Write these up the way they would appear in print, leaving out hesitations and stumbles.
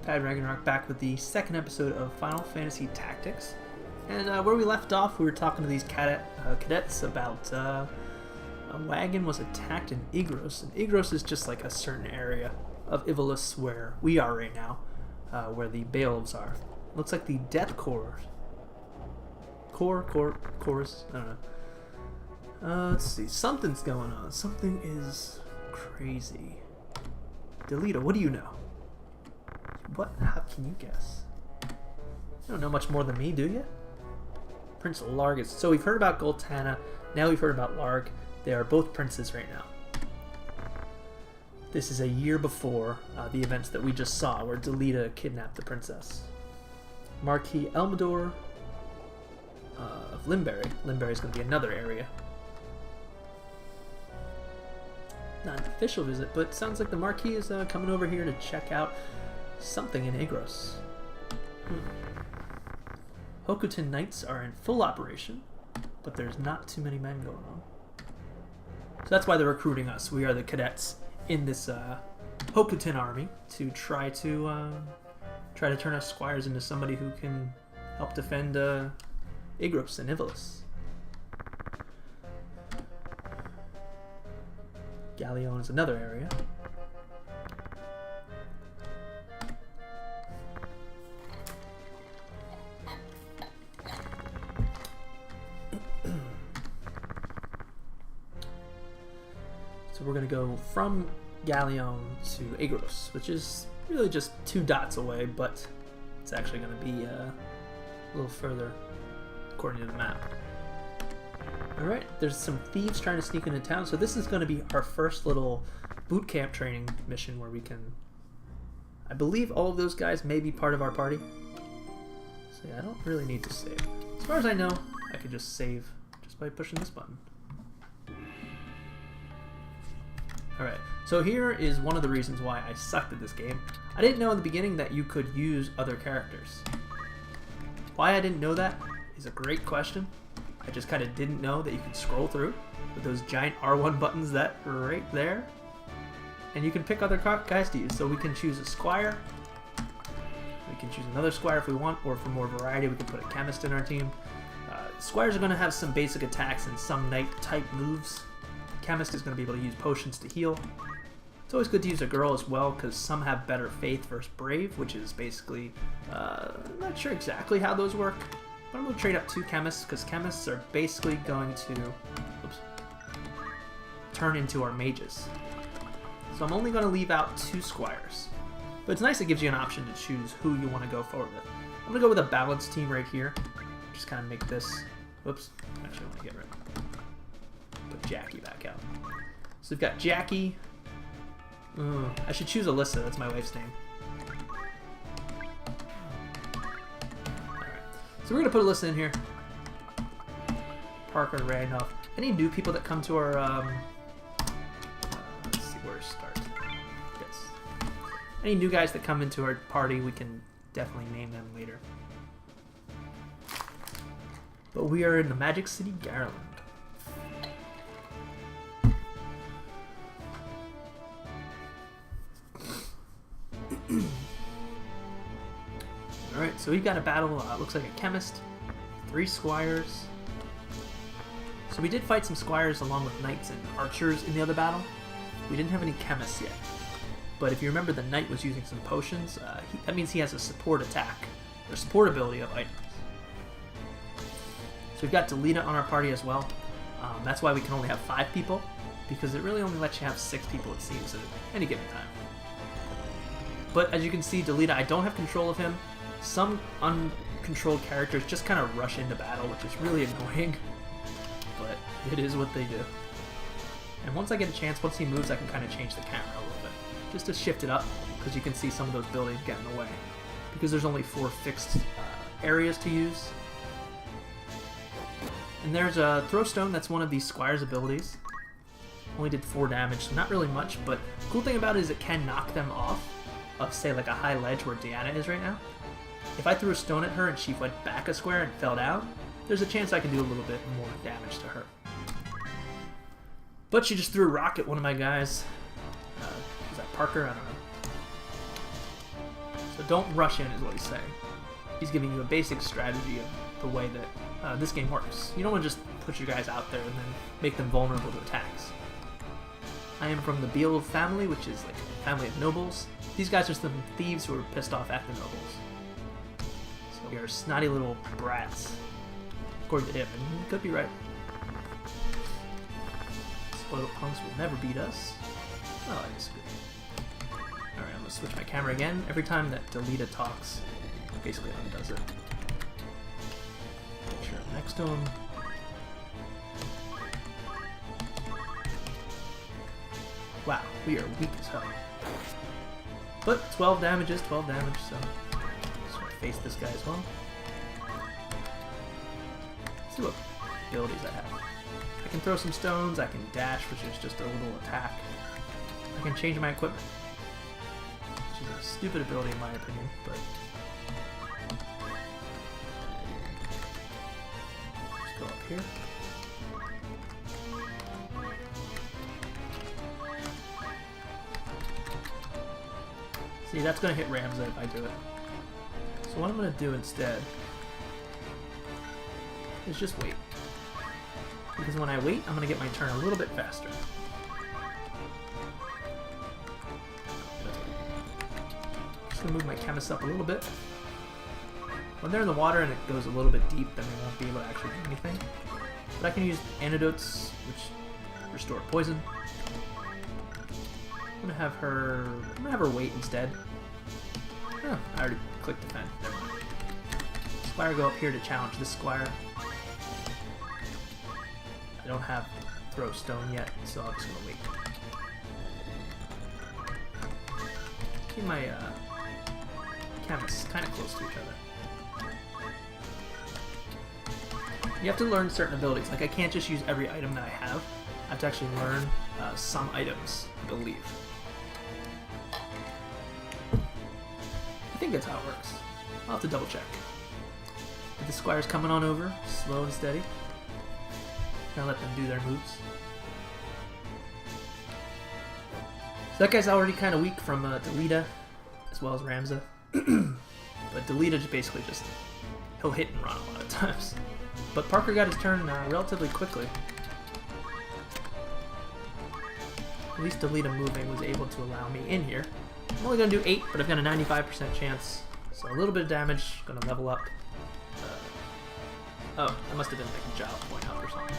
Pad Ragnarok back with the second episode of Final Fantasy Tactics. And where we left off, we were talking to these cadets about a wagon was attacked in Igros. And Igros is just like a certain area of Ivalice where we are right now, where the Baelves are. Looks like the Death Corps. Chorus? I don't know. Let's see. Something's going on. Something is crazy. Delita, what do you know? What? How can you guess? You don't know much more than me, do you? Prince Largus. So we've heard about Goltana. Now we've heard about Larg. They are both princes right now. This is a year before the events that we just saw, where Delita kidnapped the princess. Marquis Elmador of Limberry. Limberry is going to be another area. Not an official visit, but it sounds like the Marquis is coming over here to check out something in Igros. Hokuton Knights are in full operation, but there's not too many men going on. So that's why they're recruiting us. We are the cadets in this Hokuton army to try to turn our squires into somebody who can help defend Igros and Ivalice. Galleon is another area. So we're going to go from Galleon to Igros, which is really just 2 dots away, but it's actually going to be a little further according to the map. Alright, there's some thieves trying to sneak into town, so this is going to be our first little boot camp training mission where we can... I believe all of those guys may be part of our party. So yeah, I don't really need to save. As far as I know, I could just save just by pushing this button. Alright, so here is one of the reasons why I sucked at this game. I didn't know in the beginning that you could use other characters. Why I didn't know that is a great question. I just kind of didn't know that you could scroll through with those giant R1 buttons that are right there. And you can pick other guys to use. So we can choose a squire. We can choose another squire if we want, or for more variety we can put a chemist in our team. Squires are going to have some basic attacks and some knight type moves. Chemist is going to be able to use potions to heal. It's always good to use a girl as well, because some have better faith versus brave, which is basically, I'm not sure exactly how those work. But I'm going to trade up 2 chemists, because chemists are basically going to turn into our mages. So I'm only going to leave out 2 squires. But it's nice it gives you an option to choose who you want to go forward with. I'm going to go with a balanced team right here. Just kind of make this... Whoops. Actually, I want to get rid of... Put Jackie back out. So we've got Jackie. I should choose Alyssa. That's my wife's name. So we're going to put Alyssa in here. Parker, Randolph. Any new people that come to our, let's see where to start. Yes. Any new guys that come into our party, we can definitely name them later. But we are in the Magic City, Garland. Alright, so we've got a battle, looks like a chemist, 3 squires. So we did fight some squires along with knights and archers in the other battle. We didn't have any chemists yet. But if you remember, the knight was using some potions. That means he has a support attack, or support ability of items. So we've got Delita on our party as well. That's why we can only have 5 people, because it really only lets you have 6 people, it seems, at any given time. But as you can see, Delita, I don't have control of him. Some uncontrolled characters just kind of rush into battle, which is really annoying, but it is what they do. And once I get a chance, once he moves, I can kind of change the camera a little bit, just to shift it up, because you can see some of those buildings get in the way, because there's only 4 fixed areas to use. And there's a Throwstone, that's one of these Squire's abilities. Only did 4 damage, so not really much, but the cool thing about it is it can knock them off of, say, like a high ledge where Deanna is right now. If I threw a stone at her and she went back a square and fell down, there's a chance I can do a little bit more damage to her. But she just threw a rock at one of my guys. Was that Parker? I don't know. So don't rush in is what he's saying. He's giving you a basic strategy of the way that this game works. You don't want to just put your guys out there and then make them vulnerable to attacks. I am from the Beal family, which is like a family of nobles. These guys are some thieves who are pissed off at the nobles. So we are snotty little brats, according to him, and he could be right. Spoiled punks will never beat us. Oh, I disagree. Alright, I'm gonna switch my camera again. Every time that Delita talks, basically undoes it. Make sure I'm next to him. Wow, we are weak as hell. But 12 damage is 12 damage, so just want to face this guy as well. Let's see what abilities I have. I can throw some stones, I can dash, which is just a little attack. I can change my equipment, which is a stupid ability in my opinion, but just go up here. See, that's going to hit Ramza if I do it. So what I'm going to do instead is just wait. Because when I wait, I'm going to get my turn a little bit faster. Just going to move my chemist up a little bit. When they're in the water and it goes a little bit deep, then they won't be able to actually do anything. But I can use antidotes, which restore poison. I'm gonna have her wait instead. Oh, I already clicked defend. Never mind. Squire go up here to challenge this squire. I don't have throw stone yet, so I'm just gonna wait. Keep my chemists kind of close to each other. You have to learn certain abilities. Like I can't just use every item that I have. I have to actually learn some items, I believe. I think that's how it works. I'll have to double check. But the squire's coming on over, slow and steady. Gonna let them do their moves. So that guy's already kind of weak from Delita, as well as Ramza. But Delita just basically he'll hit and run a lot of times. But Parker got his turn relatively quickly. At least Delita moving was able to allow me in here. I'm only going to do 8, but I've got a 95% chance. So a little bit of damage, going to level up. Oh, that must have been like a job point up or something.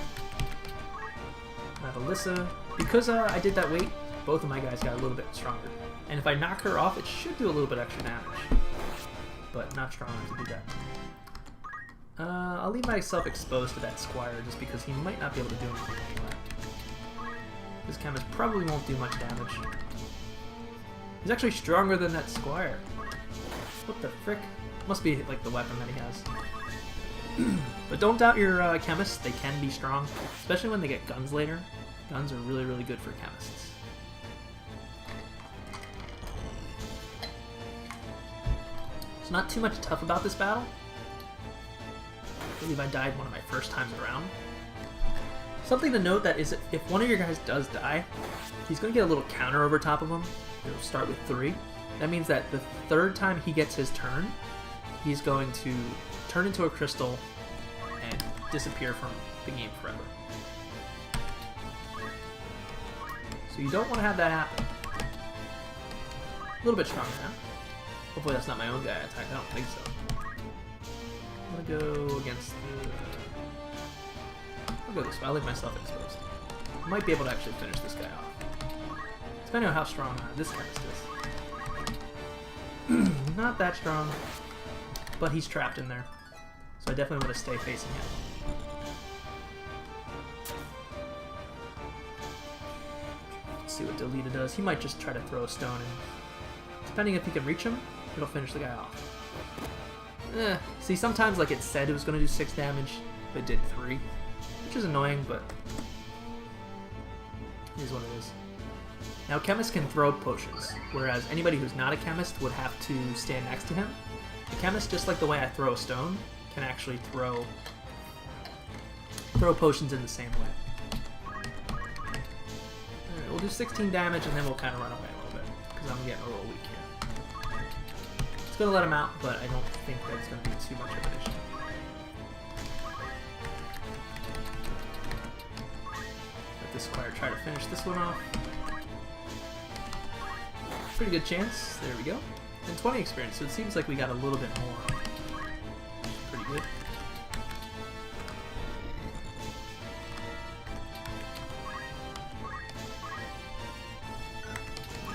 I have Alyssa. Because I did that weight, both of my guys got a little bit stronger. And if I knock her off, it should do a little bit extra damage. But not strong enough to do that. I'll leave myself exposed to that squire just because he might not be able to do anything anyway. This chemist probably won't do much damage. He's actually stronger than that squire. What the frick? Must be like the weapon that he has. But don't doubt your chemists. They can be strong, especially when they get guns later. Guns are really, really good for chemists. It's not too much tough about this battle. I believe I died one of my first times around. Something to note that is if one of your guys does die, he's going to get a little counter over top of him. It'll start with 3. That means that the third time he gets his turn, he's going to turn into a crystal and disappear from the game forever. So you don't want to have that happen. A little bit stronger now. Hopefully that's not my own guy attack. I don't think so. I'm going to go against the... I'll go this way. I'll leave myself exposed. I might be able to actually finish this guy off. Depending on how strong this chemist is. Not that strong, but he's trapped in there. So I definitely want to stay facing him. Let's see what Delita does. He might just try to throw a stone in. Depending if he can reach him, it'll finish the guy off. See, sometimes like it said it was going to do 6 damage, but it did 3. Which is annoying, but it is what it is. Now, chemists can throw potions, whereas anybody who's not a chemist would have to stand next to him. A chemist, just like the way I throw a stone, can actually throw potions in the same way. Alright, we'll do 16 damage and then we'll kind of run away a little bit, because I'm getting a little weak here. It's going to let him out, but I don't think that's going to be too much of an issue. Let this squire try to finish this one off. Pretty good chance. There we go. And 20 experience, so it seems like we got a little bit more. Pretty good.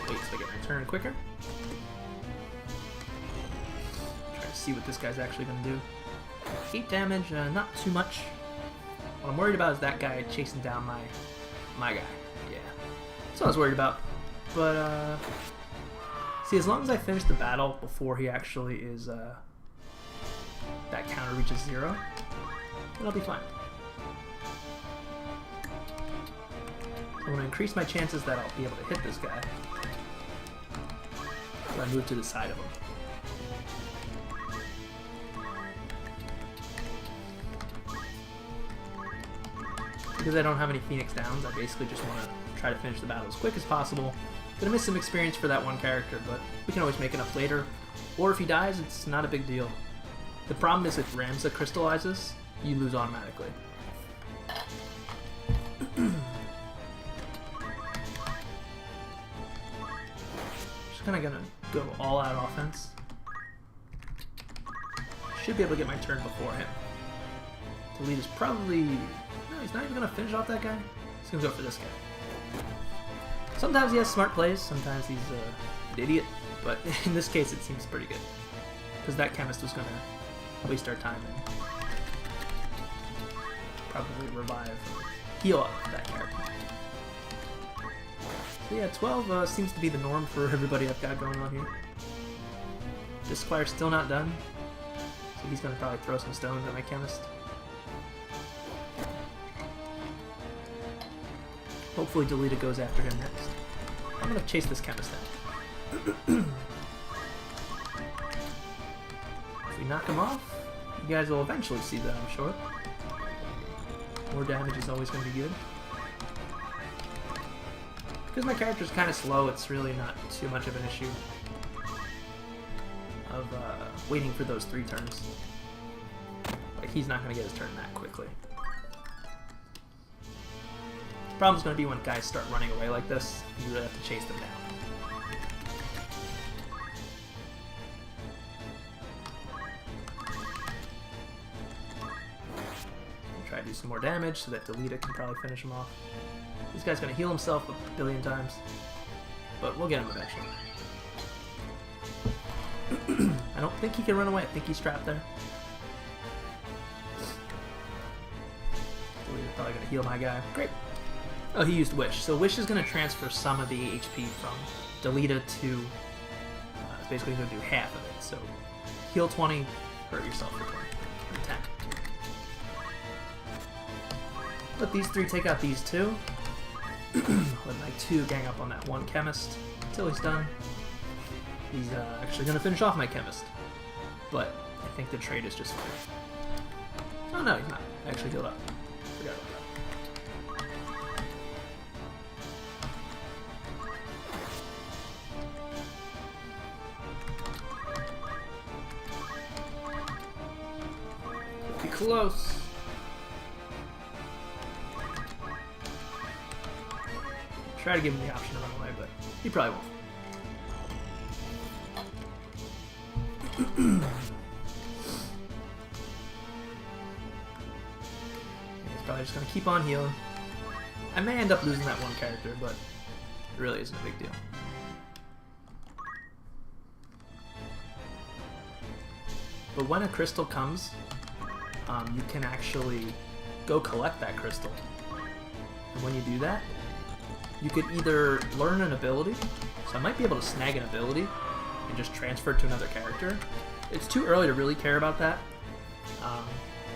Wait till I get my turn quicker. Try to see what this guy's actually going to do. 8 damage, not too much. What I'm worried about is that guy chasing down my guy. Yeah. That's what I was worried about. But, see, as long as I finish the battle before he actually is, that counter reaches 0, then I'll be fine. I'm going to increase my chances that I'll be able to hit this guy. So I move to the side of him. Because I don't have any Phoenix Downs, I basically just want to try to finish the battle as quick as possible. Gonna miss some experience for that one character, but we can always make it up later. Or if he dies, it's not a big deal. The problem is if Ramza crystallizes, you lose automatically. Just kinda gonna go all out offense. Should be able to get my turn before him. Delita's probably... No, he's not even gonna finish off that guy. He's gonna go for this guy. Sometimes he has smart plays, sometimes he's an idiot, but in this case it seems pretty good. Because that chemist was going to waste our time and probably revive or heal up that character. So yeah, 12 seems to be the norm for everybody I've got going on here. This squire's still not done, so he's going to probably throw some stones at my chemist. Hopefully Delita goes after him next. I'm going to chase this chemist down. If we knock him off, you guys will eventually see that, I'm sure. More damage is always going to be good. Because my character's kind of slow, it's really not too much of an issue of waiting for those 3 turns. Like, he's not going to get his turn that quickly. Problem's going to be when guys start running away like this, you really have to chase them down. Try to do some more damage so that Delita can probably finish him off. This guy's going to heal himself a billion times, but we'll get him eventually. I don't think he can run away. I think he's trapped there. Delita's probably going to heal my guy. Great. Oh, he used Wish. So Wish is going to transfer some of the HP from Delita to... it's basically going to do half of it. So heal 20, hurt yourself for 20. Or 10. Let these 3 take out these 2. Let my 2 gang up on that one chemist until he's done. He's actually going to finish off my chemist. But I think the trade is just fine. Oh no, he's not. I actually healed up. Forgot about that. Close. Try to give him the option to run away, but he probably won't. He's probably just going to keep on healing. I may end up losing that one character, but it really isn't a big deal. But when a crystal comes, you can actually go collect that crystal. And when you do that, you could either learn an ability, so I might be able to snag an ability and just transfer it to another character. It's too early to really care about that,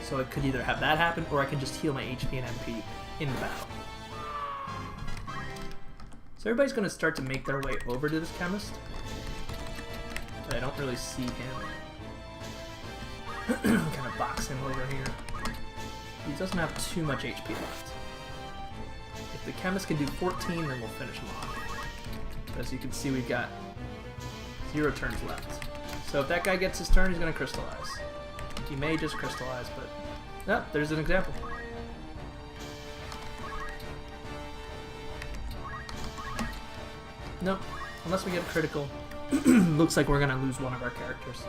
so it could either have that happen, or I can just heal my HP and MP in the battle. So everybody's going to start to make their way over to this chemist, but I don't really see him. Kind of box him over here. He doesn't have too much HP left. If the chemist can do 14, then we'll finish him off. As you can see, we've got 0 turns left. So if that guy gets his turn, he's going to crystallize. He may just crystallize, but... Yep, there's an example. Nope. Unless we get a critical, looks like we're going to lose one of our characters.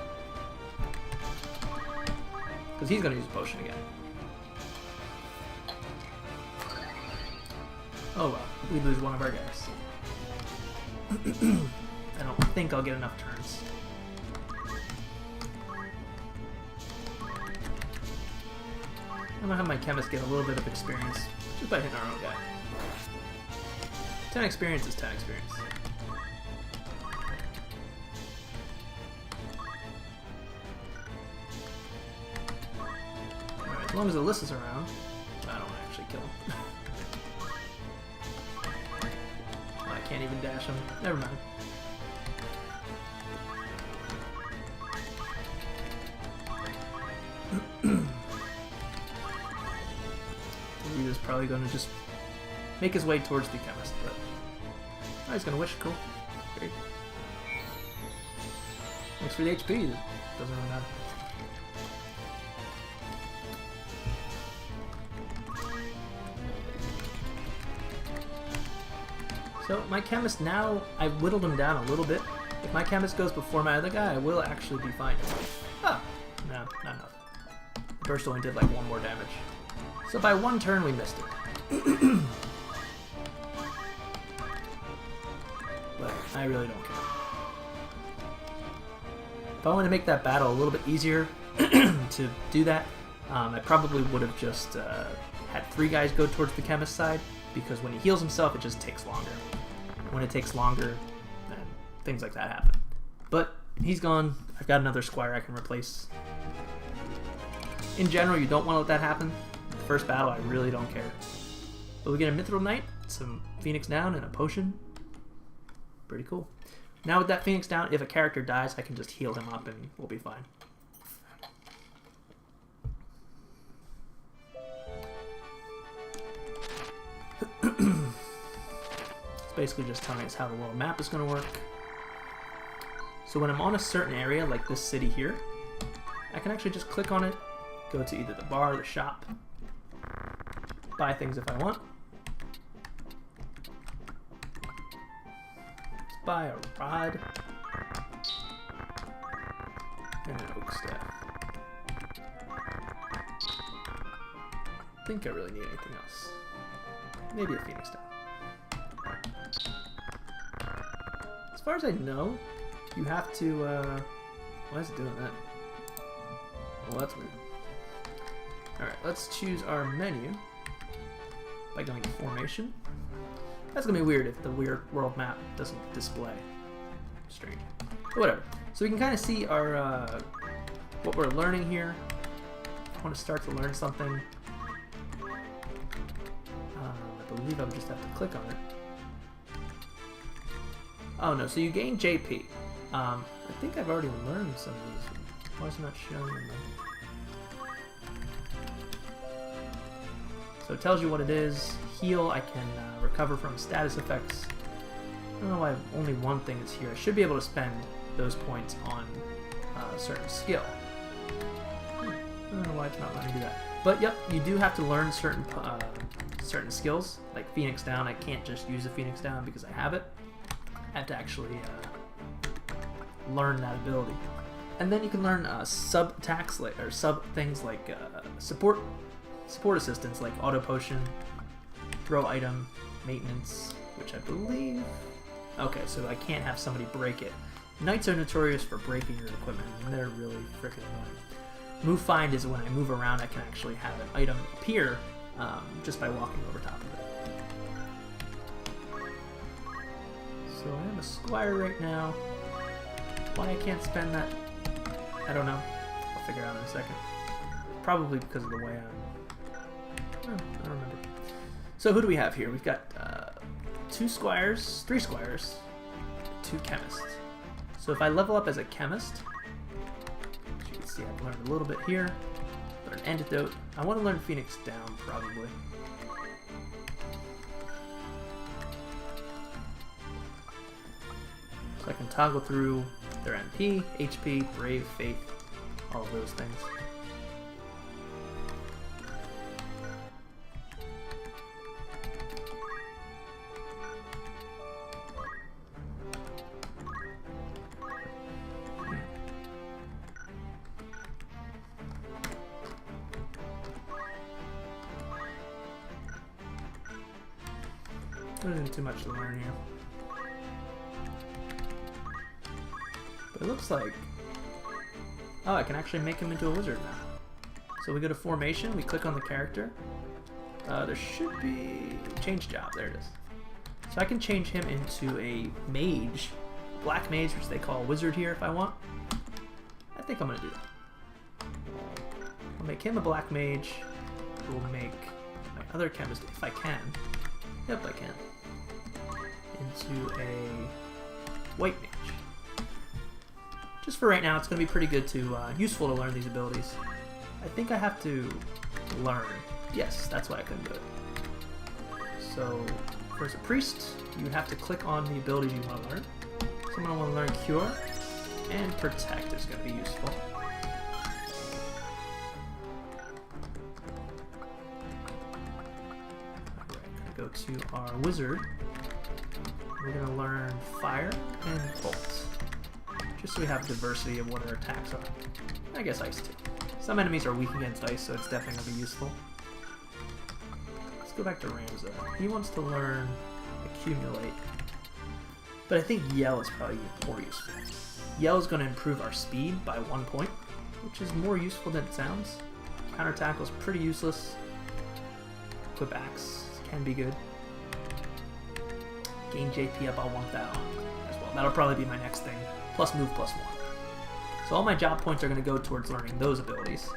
Because he's going to use a potion again. Oh well, we lose one of our guys. I don't think I'll get enough turns. I'm gonna have my chemist get a little bit of experience just by hitting our own guy. 10 experience is 10 experience. Alright, as long as Alyssa's around, I don't want to actually kill him. I can't even dash him. Never mind. He's probably going to just make his way towards the chemist, but oh, he's going to wish. Cool. Great. Thanks for the HP. Doesn't really matter. So my chemist now, I've whittled him down a little bit. If my chemist goes before my other guy, I will actually be fine. Ah, no, not enough. The burst only did like 1 more damage. So by 1 turn, we missed it. But I really don't care. If I wanted to make that battle a little bit easier to do that, I probably would have just had 3 guys go towards the chemist side, because when he heals himself, it just takes longer. When it takes longer, then things like that happen. But he's gone. I've got another squire I can replace. In general, you don't want to let that happen. First battle, I really don't care. But we get a Mithril Knight, some Phoenix Down, and a potion. Pretty cool. Now with that Phoenix Down, if a character dies, I can just heal him up and we'll be fine. It's basically just telling us how the world map is going to work. So when I'm on a certain area, like this city here, I can actually just click on it, go to either the bar or the shop, buy things if I want. Let's buy a rod and an oak staff. I think I really need anything else. Maybe a Phoenix Down. As far as I know, you have to, why is it doing that? Well, that's weird. Alright, let's choose our menu by going to formation. That's gonna be weird if the weird world map doesn't display. Strange. But whatever. So we can kind of see our what we're learning here. I want to start to learn something. I believe I just have to click on it. Oh no, so you gain JP. I think I've already learned some of these. Why is it not showing them? So it tells you what it is. Heal, I can recover from status effects. I don't know why only one thing is here. I should be able to spend those points on a certain skill. I don't know why it's not letting me do that. But yep, you do have to learn certain skills. Like Phoenix Down, I can't just use a Phoenix Down because I have it. I have to actually learn that ability. And then you can learn sub attacks or sub things like support assistance like auto potion, throw item, maintenance, which I believe. Okay, so I can't have somebody break it. Knights are notorious for breaking your equipment, and they're really freaking annoying. Move find is when I move around, I can actually have an item appear just by walking over top of it. So I have a squire right now. Why I can't spend that, I don't know. I'll figure it out in a second. Probably because of the way I'm... Oh, I don't remember. So who do we have here? We've got 3 squires, 2 chemists. So if I level up as a chemist, as you can see I've learned a little bit here. Learn antidote. I want to learn Phoenix Down probably. So I can toggle through their MP, HP, Brave, Faith, all of those things. There isn't too much to learn here. But it looks like... Oh, I can actually make him into a wizard now. So we go to formation, we click on the character. There should be... change job, there it is. So I can change him into a mage. Black mage, which they call a wizard here if I want. I think I'm going to do that. I'll make him a black mage. We'll make my other chemist, if I can. Yep, I can. Into a white mage. Just for right now, it's going to be pretty good to, useful to learn these abilities. I think I have to learn. Yes, that's why I couldn't do it. So, as a priest, you have to click on the abilities you want to learn. So I'm going to want to learn Cure, and Protect is going to be useful. Go to our wizard. We're going to learn Fire and Bolt. Just so we have diversity of what our attacks are. I guess Ice too. Some enemies are weak against Ice, so it's definitely going to be useful. Let's go back to Ramza. He wants to learn Accumulate. But I think Yell is probably more useful. Yell is going to improve our speed by 1 point, which is more useful than it sounds. Counter Tackle is pretty useless. Equip Axe can be good. Gain JP up on 1,000 as well. That'll probably be my next thing. Plus move, plus 1. So all my job points are going to go towards learning those abilities.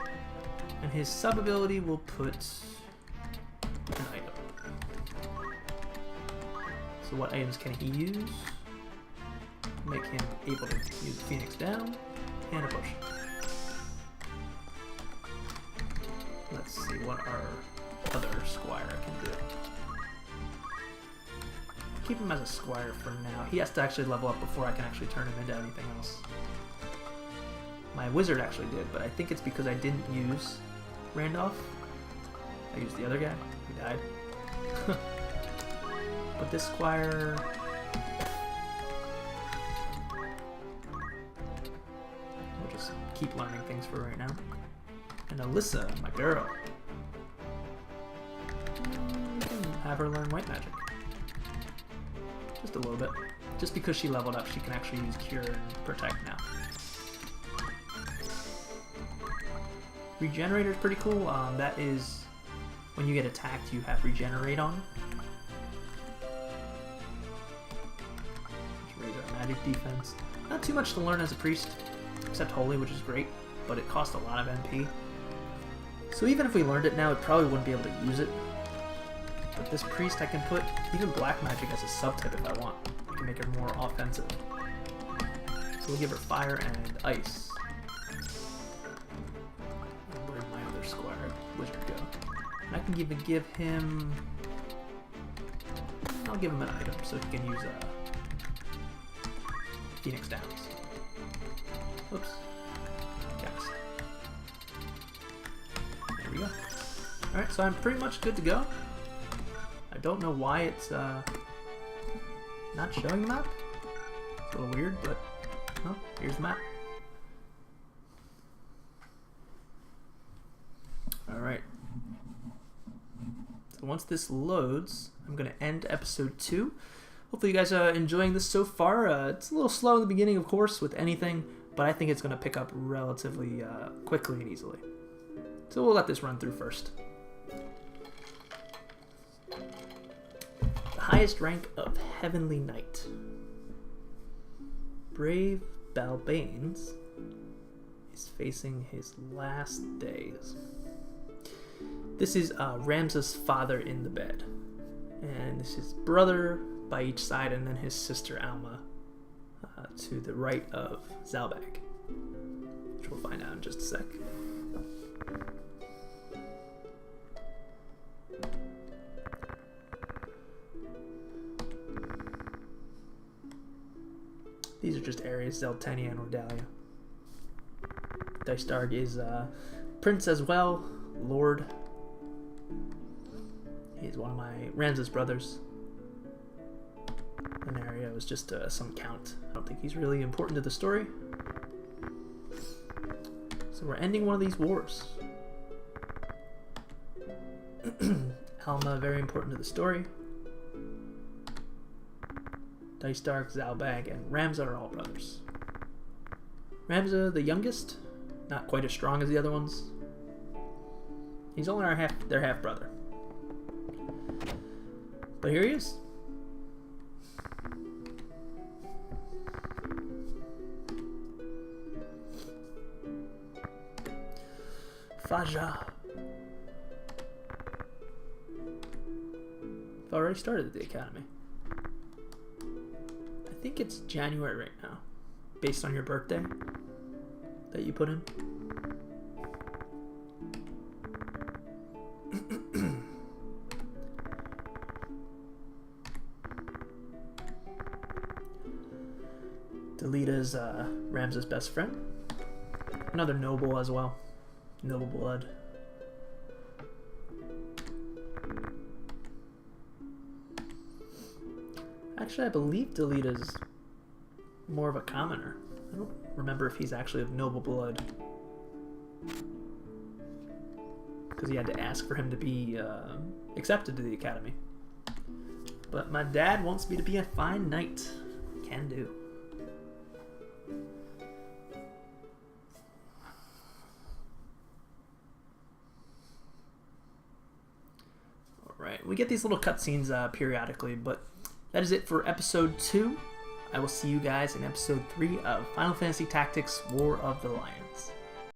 And his sub-ability will put an item. So what items can he use? Make him able to use a Phoenix Down and a Potion. Let's see what our other Squire can do. Keep him as a Squire for now. He has to actually level up before I can actually turn him into anything else. My Wizard actually did, but I think it's because I didn't use Randolph. I used the other guy who died. But this Squire... we'll just keep learning things for right now. And Alyssa, my girl. We can have her learn White Magic. Just a little bit. Just because she leveled up, she can actually use Cure and Protect now. Regenerator is pretty cool. That is when you get attacked, you have Regenerate on. Let's raise our magic defense. Not too much to learn as a priest, except Holy, which is great, but it costs a lot of MP. So even if we learned it now, we probably wouldn't be able to use it. But this priest, I can put even Black Magic as a sub-type if I want. I can make her more offensive. So we'll give her Fire and Ice. And where'd my other Squire Wizard go? And I can even give him... I'll give him an item so he can use Phoenix Downs. Oops. Cast. There we go. Alright, so I'm pretty much good to go. I don't know why it's not showing the map. It's a little weird, but oh, here's the map. Alright. So once this loads, I'm going to end episode 2. Hopefully you guys are enjoying this so far. It's a little slow in the beginning, of course, with anything, but I think it's going to pick up relatively quickly and easily. So we'll let this run through first. Highest rank of Heavenly Knight. Brave Balbanes is facing his last days. This is Ramza's father in the bed. And this is brother by each side, and then his sister Alma to the right of Zalbag, which we'll find out in just a sec. These are just Ares, Zeltenia, and Ordalia. Dystarg is Prince as well, Lord. He's one of my Ramses brothers. Lunaria is just some count. I don't think he's really important to the story. So we're ending one of these wars. Alma, very important to the story. Dystarg, Zalbag, and Ramza are all brothers. Ramza, the youngest, not quite as strong as the other ones. He's only their half brother. But here he is. Faja. I've already started at the academy. I think it's January right now, based on your birthday that you put in. Delita's Ramses' best friend. Another noble as well. Noble blood. Actually, I believe Delita's more of a commoner. I don't remember if he's actually of noble blood. Because he had to ask for him to be accepted to the academy. But my dad wants me to be a fine knight. Can do. Alright, we get these little cutscenes periodically, but that is it for episode 2. I will see you guys in episode 3 of Final Fantasy Tactics War of the Lions.